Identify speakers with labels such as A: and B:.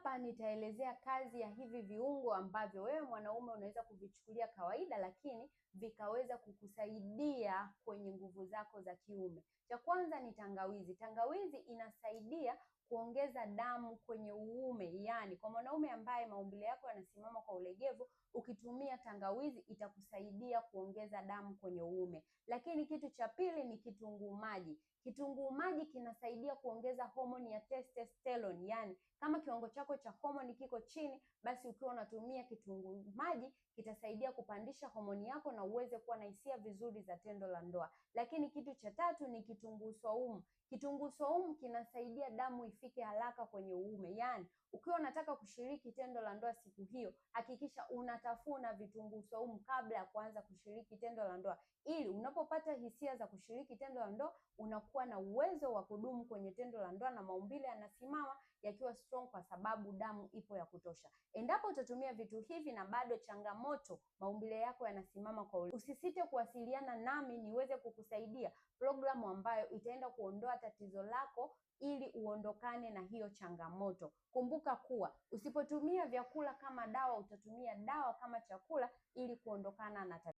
A: Hapa nitaelezea kazi ya hivi viungo ambavyo wewe mwanaume unaweza kuvichukulia kawaida, lakini vikaweza kukusaidia kwenye nguvu zako za kiume. Cha kwanza ni tangawizi. Tangawizi inasaidia kuongeza damu kwenye uume, yaani kwa mwanaume ambaye maumbile yako yanasimama kwa ulegevu, ukitumia tangawizi itakusaidia kuongeza damu kwenye uume. Lakini kitu cha pili ni kitunguu maji. Kitunguu maji kinasaidia kuongeza homoni ya testosterone, yaani kama kiwango chako cha homoni kiko chini, basi ukiwa unatumia kitunguu maji kitasaidia kupandisha homoni yako na uweze kuwa na hisia vizuri za tendo la ndoa. Lakini kitu cha tatu ni kitunguu saumu. Kitunguu saumu kinasaidia damu ifike haraka kwenye uume, yaani ukiwa unataka kushiriki tendo la ndoa siku hiyo, hakikisha unatafuna vitunguu saumu kabla ya kuanza kushiriki tendo la ndoa, ili unapopata hisia za kushiriki tendo la ndoa unakuwa na uwezo wa kudumu kwenye tendo la ndoa na maumbile yanasimama yakiwa strong, kwa sababu damu ipo ya kutosha. Endapo utatumia vitu hivi na bado changamoto, maumbile yako yanasimama kwa ule, usisite kuwasiliana nami niweze kukusaidia programu ambayo itaenda kuondoa tatizo lako ili uondokane na hiyo changamoto. Kumbuka kuwa usipotumia vyakula kama dawa, utatumia dawa kama chakula ili kuondokana na tatizo.